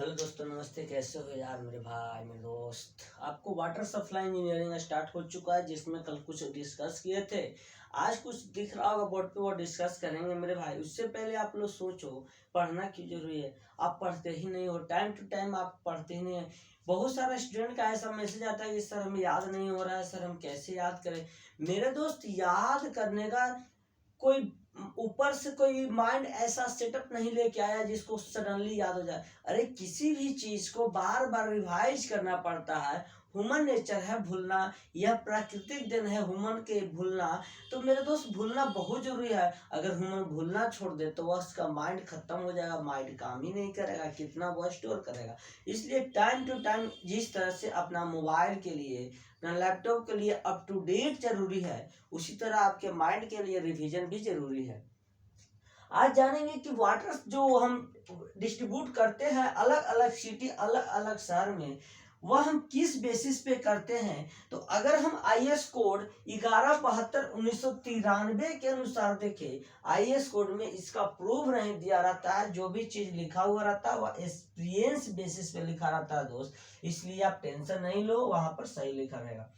Hello दोस्तों, नमस्ते। कैसे हो यार मेरे भाई, मेरे दोस्त। आपको वाटर सप्लाई इंजीनियरिंग स्टार्ट हो चुका है, जिसमें कल कुछ डिस्कस किए थे। आज कुछ दिख रहा होगा बोर्ड पे, वो डिस्कस करेंगे मेरे भाई। उससे पहले आप लोग सोचो, पढ़ना क्यों जरूरी है। आप पढ़ते ही नहीं हो, टाइम टू टाइम आप पढ़ते ही नहीं है। बहुत सारा स्टूडेंट का ऐसा मैसेज आता है कि सर हमें याद नहीं हो रहा है, सर हम कैसे याद करें। मेरे दोस्त, याद करने का कोई ऊपर से कोई माइंड ऐसा सेटअप नहीं लेके आया जिसको सडनली याद हो जाए। अरे किसी भी चीज को बार बार रिवाइज करना पड़ता है। ह्यूमन नेचर है भूलना, यह प्राकृतिक दिन है ह्यूमन के भूलना। तो मेरे दोस्त, भूलना बहुत जरूरी है। अगर ह्यूमन भूलना छोड़ दे तो वह उसका माइंड खत्म हो जाएगा, माइंड काम ही नहीं करेगा, कितना वह स्टोर करेगा। इसलिए टाइम टू टाइम जिस तरह से अपना मोबाइल के लिए, अपना लैपटॉप के लिए अप टू डेट जरूरी है, उसी तरह आपके माइंड के लिए रिवीजन भी जरूरी है। आज जानेंगे कि वाटर जो हम डिस्ट्रीब्यूट करते हैं अलग अलग सिटी, अलग अलग शहर में, वह हम किस बेसिस पे करते हैं। तो अगर हम IS कोड 1172/1993 के अनुसार देखें, IS कोड में इसका प्रूफ नहीं दिया रहता है। जो भी चीज लिखा हुआ रहता है वह एक्सपीरियंस बेसिस पे लिखा रहता है दोस्त। इसलिए आप टेंशन नहीं लो, वहां पर सही लिखा रहेगा।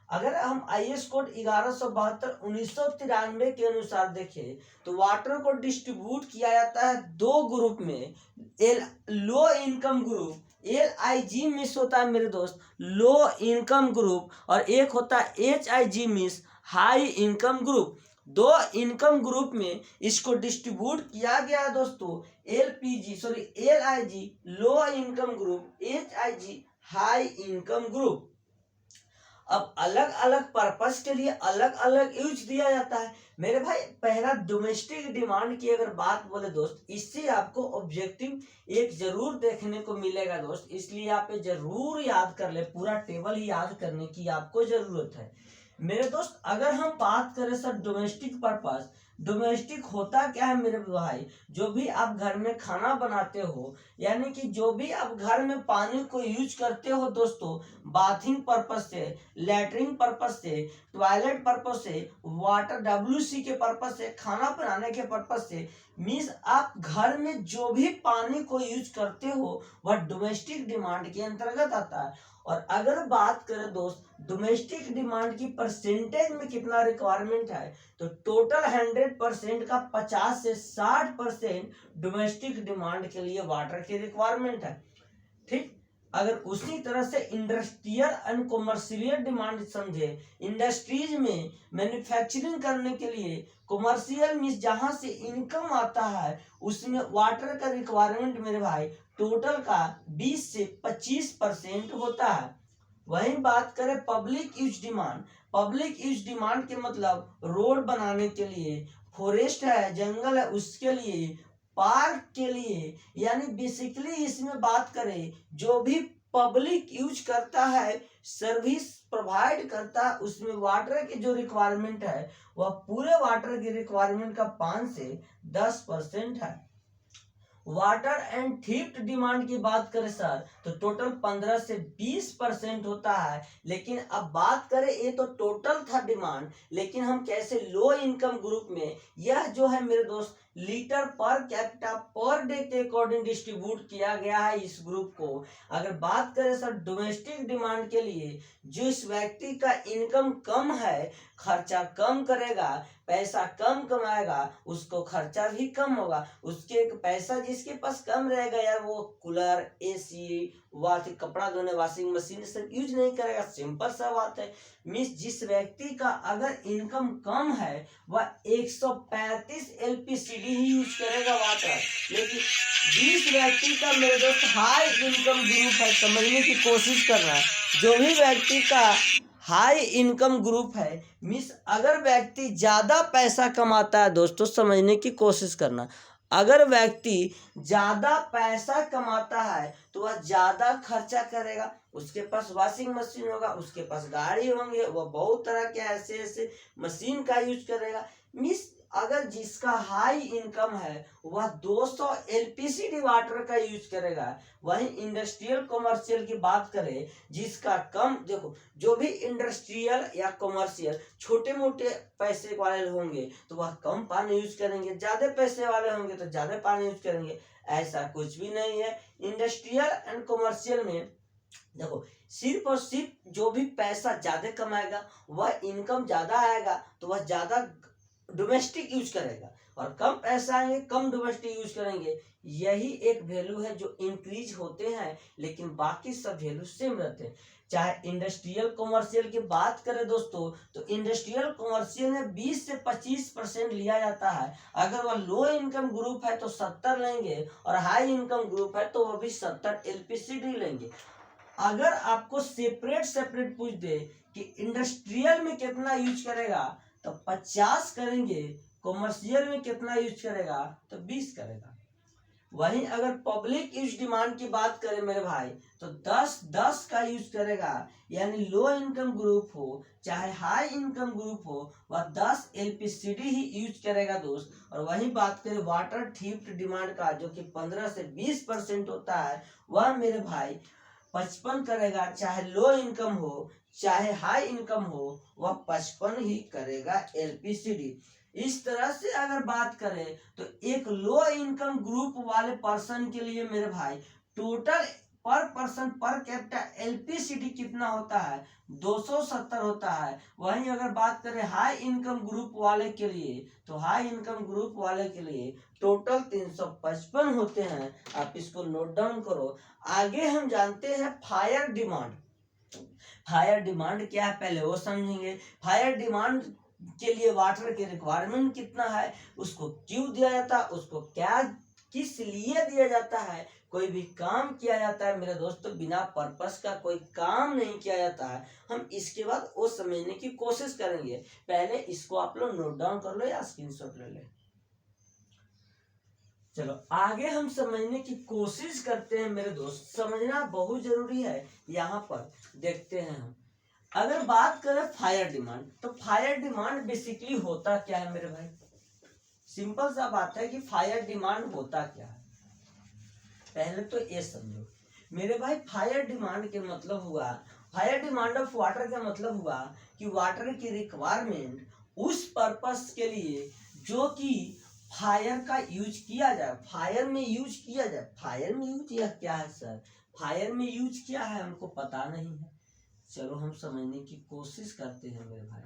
अगर हम IS कोड 1172/1993 के अनुसार देखें, तो वाटर को डिस्ट्रीब्यूट किया जाता है दो ग्रुप में। Low income group LIG miss होता है मेरे दोस्त, लो इनकम ग्रुप, और एक होता है HIG miss, high income group. दो इनकम ग्रुप में इसको डिस्ट्रीब्यूट किया गया है दोस्तों। LIG low income group, HIG high income group. अब अलग अलग पर्पस के लिए अलग अलग यूज दिया जाता है मेरे भाई। पहला, डोमेस्टिक डिमांड की अगर बात बोले दोस्त, इससे आपको ऑब्जेक्टिव एक जरूर देखने को मिलेगा दोस्त। इसलिए आप ये जरूर याद कर ले, पूरा टेबल ही याद करने की आपको जरूरत है मेरे दोस्त। अगर हम बात करें सर डोमेस्टिक पर्पस, डोमेस्टिक होता क्या है मेरे भाई। जो भी आप घर में खाना बनाते हो, यानी कि जो भी आप घर में पानी को यूज करते हो दोस्तों, बाथिंग पर्पस से, लैटरिन पर्पस से, टॉयलेट पर्पस से, वाटर WC के पर्पस से, खाना बनाने के पर्पस से, मीन्स आप घर में जो भी पानी को यूज करते हो वह डोमेस्टिक डिमांड के अंतर्गत आता है। और अगर बात करें दोस्त डोमेस्टिक डिमांड की परसेंटेज में कितना रिक्वायरमेंट है, तो टोटल 100% का 50 से 60% डोमेस्टिक डिमांड के लिए वाटर की रिक्वायरमेंट है। ठीक, अगर उसी तरह से इंडस्ट्रियल एंड कॉमर्शियल डिमांड समझे, इंडस्ट्रीज में मैन्युफैक्चरिंग करने के लिए, कॉमर्शियल मीन्स जहां से इनकम आता है, उसमें वाटर का रिक्वायरमेंट मेरे भाई टोटल का 20 से 25% होता है। वहीं बात करें public use demand, public use demand के मतलब रोड बनाने के लिए, फॉरेस्ट है, जंगल है, उसके लिए, पार्क के लिए, यानी बेसिकली इसमें बात करें जो भी पब्लिक यूज करता है, सर्विस प्रोवाइड करता है, उसमें वाटर की जो रिक्वायरमेंट है वह पूरे वाटर की रिक्वायरमेंट का 5 से 10% है। वाटर एंड थ्रिफ्ट डिमांड की बात करें सर, तो टोटल 15 से 20% होता है। लेकिन अब बात करें, ये तो टोटल था डिमांड, लेकिन हम कैसे लो इनकम ग्रुप में, यह जो है मेरे दोस्त litre per capita per day के अकॉर्डिंग डिस्ट्रीब्यूट किया गया है इस ग्रुप को। अगर बात करें सर डोमेस्टिक डिमांड के लिए, जिस व्यक्ति का इनकम कम है, खर्चा कम करेगा, पैसा कम कमाएगा, उसको खर्चा भी कम होगा। उसके पैसा जिसके पास कम रहेगा यार, वो कूलर, AC, कपड़ा धोने वॉशिंग मशीन सब यूज नहीं करेगा। सिंपल सा बात है। मीन्स जिस व्यक्ति का अगर इनकम कम है वह 135 LPCD ही यूज करेगा वाटर। लेकिन जिस व्यक्ति का मेरे दोस्त हाई इनकम ग्रुप है, समझने की कोशिश करना, जो भी व्यक्ति का हाई इनकम ग्रुप है, मीन्स अगर व्यक्ति ज्यादा पैसा कमाता है दोस्तों, समझने की कोशिश करना, अगर व्यक्ति ज्यादा पैसा कमाता है तो वह ज्यादा खर्चा करेगा। उसके पास वॉशिंग मशीन होगा, उसके पास गाड़ी होंगे, वह बहुत तरह के ऐसे ऐसे मशीन का यूज करेगा। मीन्स अगर जिसका हाई इनकम है वह 200 एलपीसीडी वाटर का यूज करेगा। वहीं इंडस्ट्रियल कॉमर्शियल की बात करें जिसका कम, देखो जो भी इंडस्ट्रियल या कॉमर्शियल छोटे मोटे पैसे वाले होंगे तो वह कम पानी यूज करेंगे, ज्यादा पैसे वाले होंगे तो ज्यादा पानी यूज करेंगे। ऐसा कुछ भी नहीं है। इंडस्ट्रियल एंड कॉमर्शियल में देखो सिर्फ और सिर्फ जो भी पैसा ज्यादा कमाएगा वह इनकम ज्यादा आएगा तो वह ज्यादा डोमेस्टिक यूज करेगा, और कम पैसा आएंगे कम डोमेस्टिक यूज करेंगे। यही एक वैल्यू है जो इंक्रीज होते हैं, लेकिन बाकी सब वैल्यू सेम रहते हैं। चाहे इंडस्ट्रियल कॉमर्शियल की बात करें दोस्तों, तो इंडस्ट्रियल कॉमर्शियल में 20 से 25% लिया जाता है। अगर वह लो इनकम ग्रुप है तो 70 लेंगे, और हाई इनकम ग्रुप है तो वह भी 70 एलपीसीडी लेंगे। अगर आपको सेपरेट सेपरेट पूछ दे कि इंडस्ट्रियल में कितना यूज करेगा तो 50 करेंगे, कॉमर्शियल में कितना यूज करेगा तो 20 करेगा। वहीं अगर पब्लिक यूज डिमांड की बात करें मेरे भाई तो 10 का यूज करेगा, यानी लो इनकम ग्रुप हो चाहे हाई इनकम ग्रुप हो वह 10 एलपीसीडी ही यूज करेगा दोस्त। और वहीं बात करें वाटर थ्रिफ्ट डिमांड का जो कि 15 से 20% होता है, वह मेरे भाई 55 करेगा। चाहे लो इनकम हो चाहे हाई इनकम हो वह 55 ही करेगा एलपीसीडी। इस तरह से अगर बात करें तो एक लो इनकम ग्रुप वाले पर्सन के लिए मेरे भाई टोटल पर पर्सन पर कैपिटा एलपीसीडी कितना होता है 270 होता है। वहीं अगर बात करें हाई इनकम ग्रुप वाले के लिए तो हाई इनकम ग्रुप वाले के लिए टोटल 355 होते हैं। आप इसको नोट डाउन करो। आगे हम जानते हैं फायर डिमांड। फायर डिमांड क्या है पहले वो समझेंगे। फायर डिमांड के लिए वाटर के रिक्वायरमेंट कितना है, उसको क्यों दिया जाता है, उसको क्या किस लिए दिया जाता है। कोई भी काम किया जाता है मेरे दोस्तों बिना पर्पस का कोई काम नहीं किया जाता है। हम इसके बाद वो समझने की कोशिश करेंगे। पहले इसको आप लोग नोट डाउन कर लो या स्क्रीनशॉट ले ले। चलो आगे हम समझने की कोशिश करते हैं मेरे दोस्त। समझना बहुत जरूरी है। यहाँ पर देखते हैं हम अगर बात करें फायर डिमांड तो फायर डिमांड बेसिकली होता क्या है मेरे भाई। सिंपल सा बात है कि फायर डिमांड होता क्या है। पहले तो ये समझो मेरे भाई, फायर डिमांड के मतलब हुआ, फायर डिमांड ऑफ वाटर का मतलब हुआ कि वाटर की रिक्वायरमेंट उस पर्पस के लिए जो कि फायर का यूज किया जाए, फायर में यूज किया जाए। फायर में यूज यह क्या है सर, फायर में यूज क्या है हमको पता नहीं है। चलो हम समझने की कोशिश करते हैं मेरे भाई।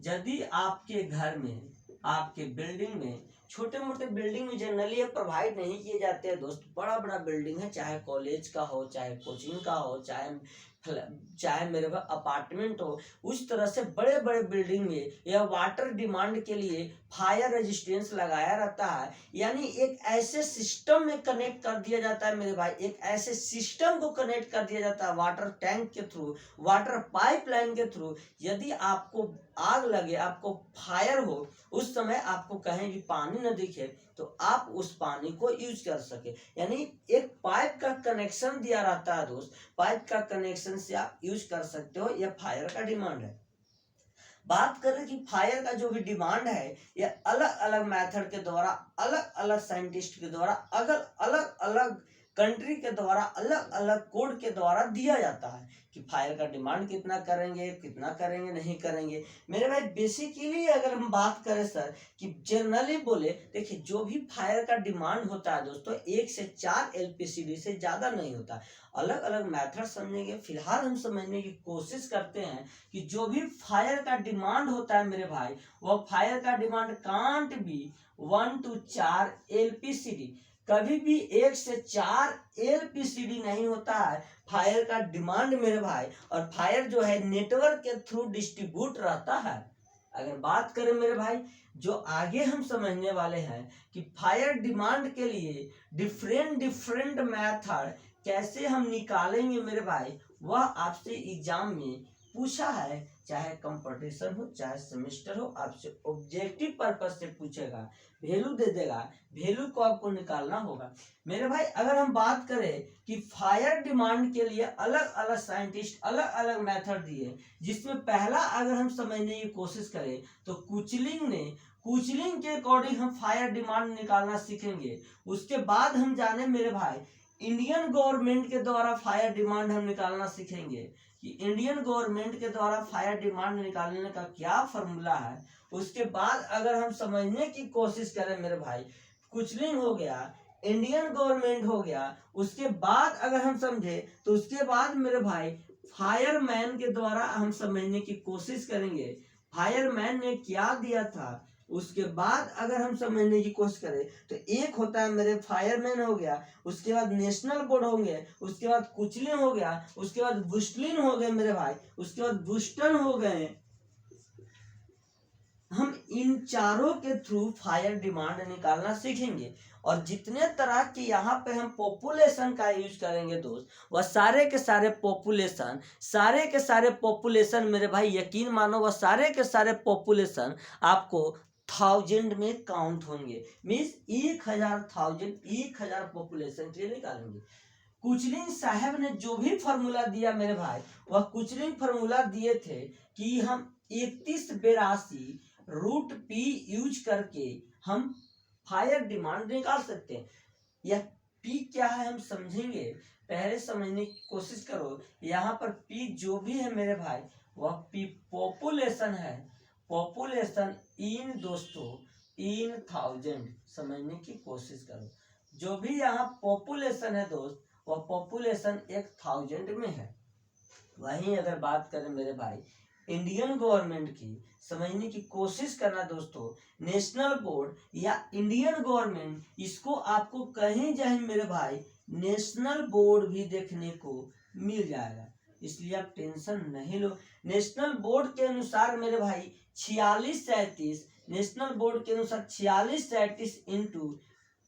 यदि आपके घर में आपके बिल्डिंग में छोटे मोटे बिल्डिंग में जनरली प्रोवाइड नहीं किए जाते हैं दोस्त, बड़ा बड़ा बिल्डिंग है चाहे कॉलेज का हो चाहे कोचिंग का हो चाहे मेरे पास अपार्टमेंट हो, उस तरह से बड़े बड़े बिल्डिंग में यह वाटर डिमांड के लिए फायर रेजिस्टेंस लगाया रहता है। यानी एक ऐसे सिस्टम में कनेक्ट कर दिया जाता है मेरे भाई, एक ऐसे सिस्टम को कनेक्ट कर दिया जाता है वाटर टैंक के थ्रू, वाटर पाइपलाइन के थ्रू। यदि आपको आग लगे, आपको फायर हो, उस समय आपको कहीं भी पानी न दिखे तो आप उस पानी को यूज कर सके। यानी एक पाइप का कनेक्शन दिया रहता है दोस्त, पाइप का कनेक्शन से आप यूज कर सकते हो। यह फायर का डिमांड है। बात करें कि फायर का जो भी डिमांड है यह अलग अलग मेथड के द्वारा, अलग अलग साइंटिस्ट के द्वारा, अलग अलग कंट्री के द्वारा, अलग अलग कोड के द्वारा दिया जाता है कि फायर का डिमांड कितना करेंगे नहीं करेंगे। मेरे भाई बेसिकली अगर हम बात करें सर कि जनरली बोले, देखिए जो भी फायर का डिमांड होता है दोस्तों 1 से 4 एलपीसीडी से ज्यादा नहीं होता। अलग अलग मेथड समझेंगे। फिलहाल हम समझने की कोशिश करते हैं कि जो भी फायर का डिमांड होता है मेरे भाई, वो फायर का demand can't be 1 to 4 LPCD, कभी भी 1 से 4 एलपीसीडी नहीं होता है फायर का डिमांड मेरे भाई। और फायर जो है नेटवर्क के थ्रू डिस्ट्रीब्यूट रहता है। अगर बात करें मेरे भाई जो आगे हम समझने वाले हैं कि फायर डिमांड के लिए डिफरेंट मेथड कैसे हम निकालेंगे मेरे भाई, वह आपसे एग्जाम में पूछा है। चाहे कंपटीशन हो चाहे सेमेस्टर हो, आपसे ऑब्जेक्टिव पर्पज से पूछेगा, वैल्यू दे देगा, वैल्यू को आपको निकालना होगा मेरे भाई। अगर हम बात करें कि फायर डिमांड के लिए अलग अलग साइंटिस्ट अलग अलग मेथड दिए, जिसमें पहला अगर हम समझने की कोशिश करें तो कुचलिंग ने कुचलिंग के अकॉर्डिंग हम फायर डिमांड निकालना सीखेंगे। उसके बाद हम जाने मेरे भाई इंडियन गवर्नमेंट के द्वारा फायर डिमांड हम निकालना सीखेंगे कि इंडियन गवर्नमेंट के द्वारा फायर डिमांड निकालने का क्या फॉर्मूला है। उसके बाद अगर हम समझने की कोशिश करें मेरे भाई, कुचलिंग हो गया, इंडियन गवर्नमेंट हो गया, उसके बाद अगर हम समझे तो उसके बाद मेरे भाई फायरमैन के द्वारा हम समझने की कोशिश करेंगे फायरमैन ने क्या दिया था। उसके बाद अगर हम समझने की कोशिश करें तो एक होता है मेरे फायरमैन हो गया, उसके बाद नेशनल बोर्ड होंगे, उसके बाद कुचलिंग हो गया, उसके बाद बुस्टलिन हो गए मेरे भाई, उसके बाद बुस्टन हो गए। हम इन चारों के थ्रू फायर डिमांड निकालना सीखेंगे। और जितने तरह के यहाँ पे हम पॉपुलेशन का यूज करेंगे दोस्त, वह सारे के सारे पॉपुलेशन मेरे भाई यकीन मानो, वह सारे के सारे पॉपुलेशन आपको 1000 में काउंट होंगे। मीन्स 1000 पॉपुलेशन के लिए निकालेंगे। कुचलिंग साहब ने जो भी फॉर्मूला दिया मेरे भाई, वह कुचलिंग फॉर्मूला दिए थे कि हम 3182 रूट पी यूज करके हम फायर डिमांड निकाल सकते हैं। यह पी क्या है हम समझेंगे, पहले समझने की कोशिश करो। यहाँ पर पी जो भी है मेरे भाई, वह पी पॉपुलेशन है। पॉपुलेशन इन दोस्तों इन 1000 समझने की कोशिश करो। जो भी यहाँ पॉपुलेशन है दोस्त, वह पॉपुलेशन 1000 में है। वहीं अगर बात करें मेरे भाई इंडियन गवर्नमेंट की, समझने की कोशिश करना दोस्तों, नेशनल बोर्ड या इंडियन गवर्नमेंट, इसको आपको कहीं जाए मेरे भाई नेशनल बोर्ड भी देखने को मिल जाएगा, इसलिए आप टेंशन नहीं लो। नेशनल बोर्ड के अनुसार मेरे भाई 4637, नेशनल बोर्ड के अनुसार 4637 इंटू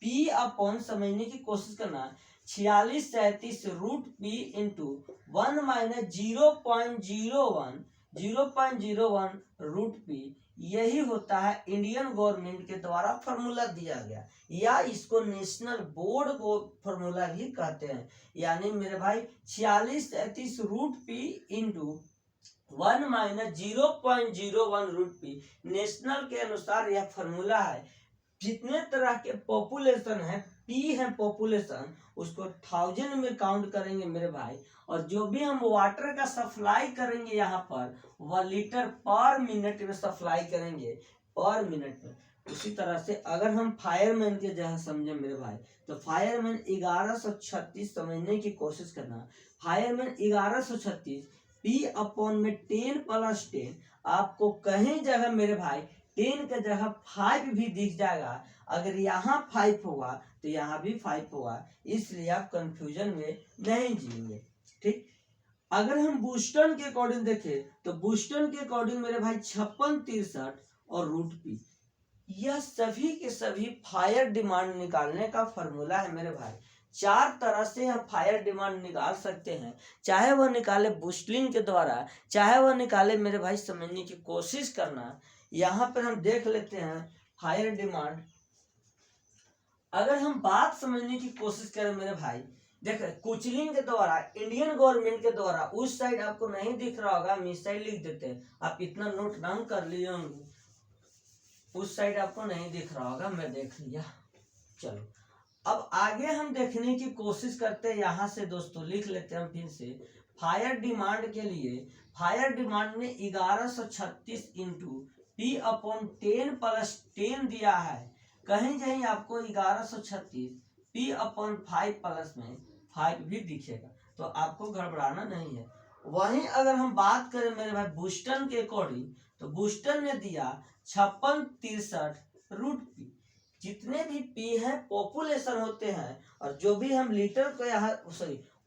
पी अपॉन, समझने की कोशिश करना, 4637 root p into 1 minus 0.01 root p, यही होता है इंडियन गवर्नमेंट के द्वारा फॉर्मूला दिया गया, या इसको नेशनल बोर्ड को फॉर्मूला भी कहते हैं। यानी मेरे भाई 4637 root p into 1 minus 0.01 root p, national के अनुसार यह फॉर्मूला है। जितने तरह के पॉपुलेशन है, पी है पॉपुलेशन, उसको 1000 में काउंट करेंगे मेरे भाई। और जो भी हम वाटर का सप्लाई करेंगे यहाँ पर, वह लीटर पर मिनट में सप्लाई करेंगे, पर मिनट में। उसी तरह से अगर हम फायरमैन के जगह समझे मेरे भाई, तो फायरमैन 1136 समझने की कोशिश करना। फायरमैन 1136 पी अपॉन में 10 + 10, आपको कहीं जगह मेरे भाई 10 के जगह 5 भी दिख जाएगा। अगर यहाँ 5 होगा तो यहाँ भी 5 होगा, इसलिए आप कंफ्यूजन में नहीं जिएंगे। ठीक, अगर हम बूस्टन के अकॉर्डिंग देखें तो बूस्टन के अकॉर्डिंग मेरे भाई 5663 और रूट पी, यह सभी के सभी फायर डिमांड निकालने का फॉर्मूला है मेरे भाई। 4 तरह से हम फायर डिमांड निकाल सकते हैं, चाहे वह निकाले बुस्टलिंग के द्वारा, चाहे वह निकाले मेरे भाई, समझने की कोशिश करना। यहाँ पर हम देख लेते हैं फायर डिमांड। अगर हम बात समझने की कोशिश करें मेरे भाई, देखिए कुचलिंग के द्वारा, इंडियन गवर्नमेंट के द्वारा, उस साइड आपको नहीं दिख रहा होगा, हम इस साइड लिख देते हैं, आप इतना नोट डाउन कर लिए होंगे। उस साइड आपको नहीं दिख रहा होगा, मैं देख लिया। चलो अब आगे हम देखने की कोशिश करते हैं। यहाँ से दोस्तों लिख लेते हैं हम फिर से। फायर डिमांड के लिए फायर डिमांड ने 1136 इंटू पी अपॉन 10 + 10 दिया है। कहीं कहीं आपको 1136 पी अपॉन 5 प्लस में 5 भी दिखेगा, तो आपको घबराना नहीं है। वहीं अगर हम बात करें मेरे भाई बूस्टन के अकॉर्डिंग, तो बूस्टन ने दिया 5663 रूट पी। जितने भी पी है पॉपुलेशन होते हैं, और जो भी हम लीटर को यहाँ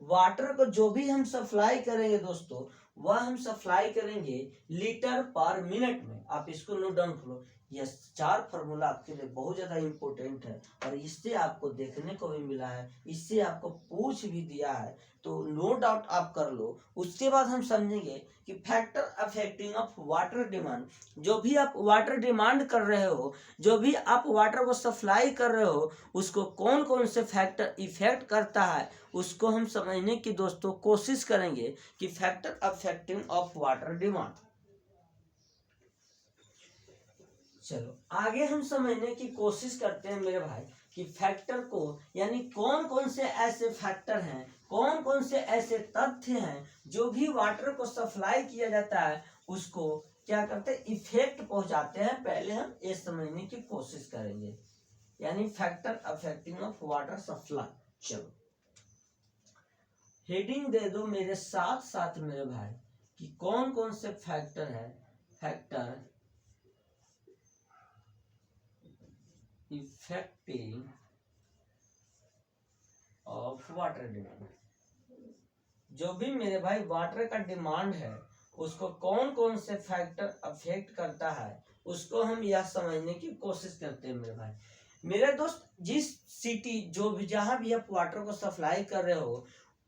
वाटर को जो भी हम सप्लाई करेंगे दोस्तों, वह हम सप्लाई करेंगे लीटर पर मिनट में। आप इसको नोट डाउन करो। यह 4 फॉर्मूला आपके लिए बहुत ज्यादा इंपॉर्टेंट है, और इससे आपको देखने को भी मिला है, इससे आपको पूछ भी दिया है, तो नो डाउट आप कर लो। उसके बाद हम समझेंगे कि factor affecting of water demand. जो भी आप वाटर डिमांड कर रहे हो, जो भी आप वाटर को सप्लाई कर रहे हो, उसको कौन कौन से फैक्टर इफेक्ट करता है, उसको हम समझने की दोस्तों कोशिश करेंगे कि factor affecting of water demand. चलो आगे हम समझने की कोशिश करते हैं मेरे भाई कि फैक्टर को, यानी कौन कौन से ऐसे फैक्टर हैं, कौन कौन से ऐसे तथ्य हैं जो भी वाटर को सप्लाई किया जाता है उसको क्या करते हैं, इफेक्ट पहुंचाते हैं। पहले हम ये समझने की कोशिश करेंगे, यानी factor affecting of water supply. चलो हेडिंग दे दो मेरे साथ साथ मेरे भाई कि कौन कौन से फैक्टर है, factor affecting of water demand. जो भी मेरे भाई वाटर का डिमांड है उसको कौन कौन से फैक्टर अफेक्ट करता है उसको हम यह समझने की कोशिश करते हैं मेरे भाई। मेरे दोस्त, जिस सिटी जो भी जहां भी आप वाटर को सप्लाई कर रहे हो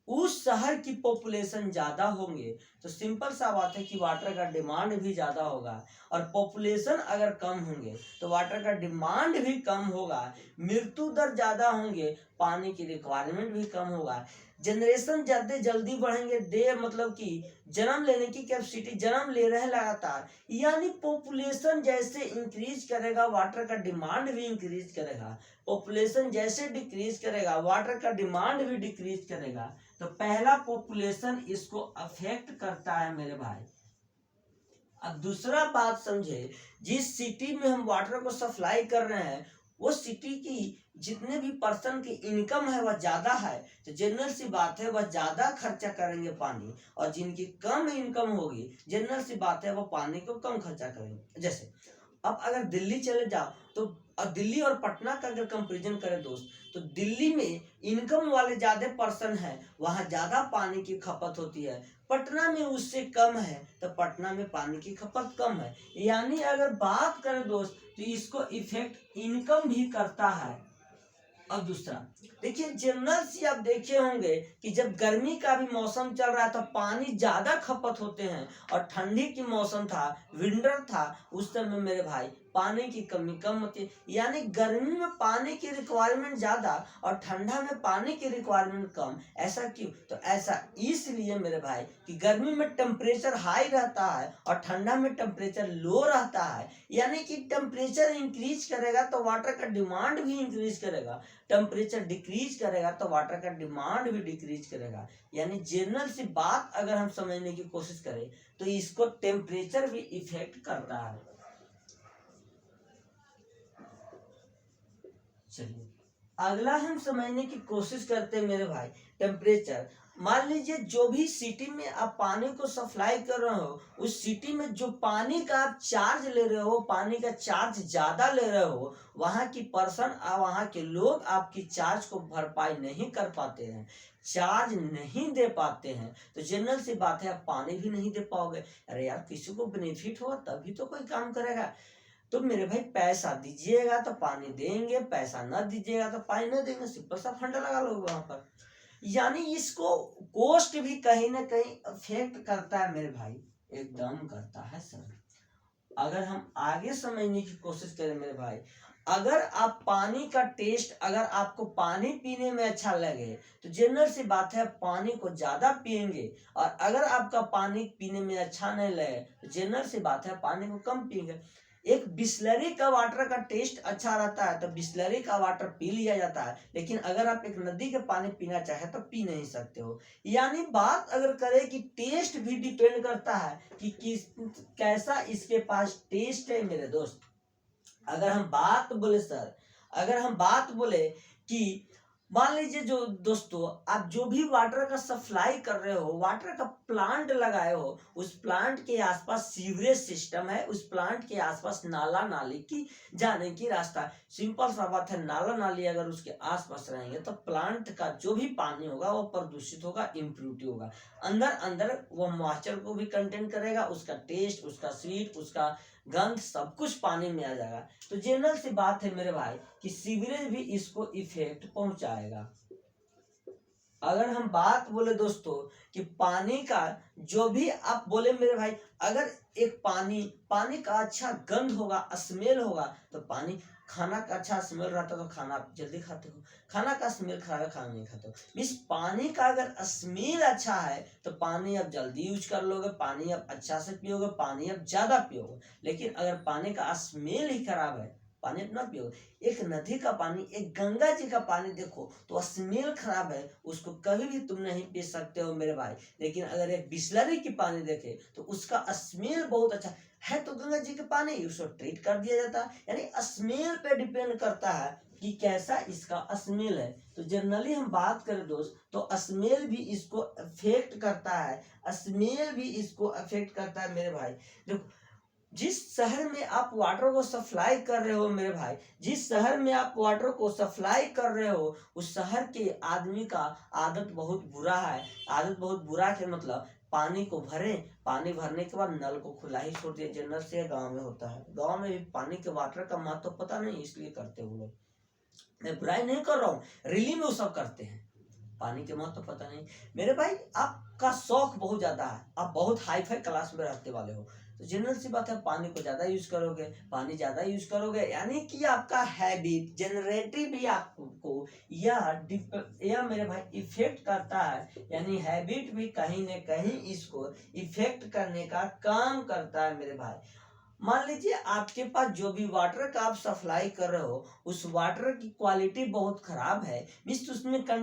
उस शहर की पॉपुलेशन ज्यादा होंगे तो सिंपल सा बात है कि वाटर का डिमांड भी ज्यादा होगा, और पॉपुलेशन अगर कम होंगे तो वाटर का डिमांड भी कम होगा, मृत्यु दर ज्यादा होंगे, पानी की रिक्वायरमेंट भी कम होगा, जनरेशन ज्यादा जल्दी बढ़ेंगे, दे मतलब कि जन्म लेने की कैपेसिटी, जन्म ले रहे हैं लगातार, यानी पॉपुलेशन जैसे इंक्रीज करेगा वाटर का डिमांड भी इंक्रीज करेगा, पॉपुलेशन जैसे डिक्रीज करेगा वाटर का डिमांड भी डिक्रीज करेगा। तो पहला पॉपुलेशन इसको अफेक्ट करता है मेरे भाई। अब दूसरा बात समझे, जिस सिटी में हम वाटर को सप्लाई कर रहे हैं वो सिटी की जितने भी पर्सन की इनकम है वह ज्यादा है तो जनरल सी बात है वह ज्यादा खर्चा करेंगे पानी, और जिनकी कम इनकम होगी जनरल सी बात है वह पानी को कम खर्चा करेंगे। जैसे अब अगर दिल्ली चले जाओ तो दिल्ली और पटना का अगर कंपेरिजन करें दोस्त, तो दिल्ली में इनकम वाले ज्यादा पर्सन है, वहां ज्यादा पानी की खपत होती है, पटना में उससे कम है तो पटना में पानी की खपत कम है। यानी अगर बात करें दोस्त तो इसको इफेक्ट इनकम भी करता है। अब दूसरा देखिए, जनरल से आप देखे होंगे कि जब गर्मी का भी मौसम चल रहा था पानी ज्यादा खपत होते हैं, और ठंडी की मौसम था, विंटर था, उस समय मेरे भाई पानी की कमी कम होती है। यानी गर्मी में पानी की रिक्वायरमेंट ज्यादा और ठंडा में पानी की रिक्वायरमेंट कम। ऐसा क्यों? तो ऐसा इसलिए मेरे भाई कि गर्मी में टेम्परेचर हाई रहता है और ठंडा में टेम्परेचर लो रहता है। यानी कि टेम्परेचर इंक्रीज करेगा तो वाटर का डिमांड भी इंक्रीज करेगा, टेम्परेचर डिक्रीज करेगा तो वाटर का डिमांड भी डिक्रीज करेगा। यानी जनरल सी बात अगर हम समझने की कोशिश करें तो इसको टेम्परेचर भी इफेक्ट करता है। चलिए अगला हम समझने की कोशिश करते हैं मेरे भाई, टेम्परेचर। मान लीजिए जो भी सिटी में आप पानी को सप्लाई कर रहे हो उस सिटी में जो पानी का आप चार्ज ले रहे हो, पानी का चार्ज ज्यादा ले रहे हो, वहां की पर्सन वहां के लोग आपकी चार्ज को भरपाई नहीं कर पाते हैं, चार्ज नहीं दे पाते हैं, तो जनरल सी बात है आप पानी भी नहीं दे पाओगे। अरे यार किसी को बेनिफिट होगा तभी तो कोई काम करेगा। तो मेरे भाई पैसा दीजिएगा तो पानी देंगे, पैसा न दीजिएगा तो पानी न देंगे, सिंपल सा फंडा लगा लो वहां पर। यानी इसको कॉस्ट भी कहीं ना कहीं अफेक्ट करता है मेरे भाई, एकदम करता है सर। अगर हम आगे समझने की कोशिश करें मेरे भाई, अगर आप पानी का टेस्ट, अगर आपको पानी पीने में अच्छा लगे तो जनरल सी बात है पानी को ज्यादा पिएंगे, और अगर आपका पानी पीने में अच्छा नहीं लगे तो जनरल सी बात है पानी को कम पिएंगे। एक बिस्लरी का वाटर का टेस्ट अच्छा रहता है तो बिस्लरी का वाटर पी लिया जाता है, लेकिन अगर आप एक नदी के पानी पीना चाहे तो पी नहीं सकते हो। यानी बात अगर करें कि टेस्ट भी डिपेंड करता है कि किस कैसा इसके पास टेस्ट है मेरे दोस्त। अगर हम बात बोले सर, अगर हम बात बोले कि मान लीजिए जो दोस्तों आप जो भी वाटर का सप्लाई कर रहे हो, वाटर का प्लांट लगाए हो, उस प्लांट के आसपास सीवरेज सिस्टम है, उस प्लांट के आसपास नाला नाली की जाने की रास्ता। सिंपल सा बात है, नाला नाली अगर उसके आसपास रहेंगे तो प्लांट का जो भी पानी होगा वो प्रदूषित होगा, इम्प्यूरिटी होगा, अंदर अंदर वो मॉइस्चर को भी कंटेन करेगा, उसका टेस्ट, उसका स्वीट, उसका गंध सब कुछ पानी में आ जाएगा। तो जनरल सी बात है मेरे भाई कि सीवरेज भी इसको इफेक्ट पहुंचाएगा। अगर हम बात बोले दोस्तों कि पानी का जो भी आप बोले मेरे भाई, अगर एक पानी का अच्छा गंध होगा, स्मेल होगा तो पानी खाना का अच्छा स्मेल रहता तो खाना आप जल्दी खाते हो, खाना का स्मेल खराब है खाना नहीं खाते हो। मीन्स पानी का अगर स्मेल अच्छा है तो पानी आप जल्दी यूज कर लोगे, पानी आप अच्छा से पियोगे, पानी आप ज्यादा पियोगे। लेकिन अगर पानी का स्मेल ही खराब है, पानी अपना पियोगे। एक नदी का पानी, एक गंगा जी का पानी देखो तो स्मेल खराब है, उसको कभी भी तुम नहीं पी सकते हो मेरे भाई। लेकिन अगर एक बिस्लरी की पानी देखे तो उसका स्मेल बहुत अच्छा है, तो गंगा जी के पानी उसको ट्रीट कर दिया जाता है। यानी स्मेल पे डिपेंड करता है कि कैसा इसका स्मेल है। तो जनरली हम बात करें दोस्त तो स्मेल भी इसको अफेक्ट करता है, स्मेल भी इसको अफेक्ट करता है मेरे भाई। देखो जिस शहर में आप वाटर को सप्लाई कर रहे हो मेरे भाई, जिस शहर में आप वाटर को सप्लाई कर रहे हो उस शहर के आदमी का आदत बहुत बुरा है। आदत बहुत बुरा है मतलब पानी को भरे, पानी भरने के बाद नल को खुला ही छोड़ दिया। जनरल से गांव में होता है, गांव में भी पानी के वाटर का महत्व तो पता नहीं इसलिए करते वो लोग। मैं बुराई नहीं कर रहा हूँ, रिली में वो सब करते हैं, पानी के महत्व तो पता नहीं। मेरे भाई आपका शौक बहुत ज्यादा है, आप बहुत हाई फाई क्लास में रहते वाले हो, तो जनरल सी बात है पानी को ज्यादा यूज करोगे, पानी ज्यादा यूज करोगे यानी कि आपका हैबिट जनरेटिव भी आपको या मेरे भाई इफेक्ट करता है। यानी हैबिट भी कहीं न कहीं इसको इफेक्ट करने का काम करता है मेरे भाई। मान लीजिए आपके पास जो भी वाटर का आप सप्लाई कर रहे हो उस वाटर की क्वालिटी बहुत खराब है, मीन्स उसमें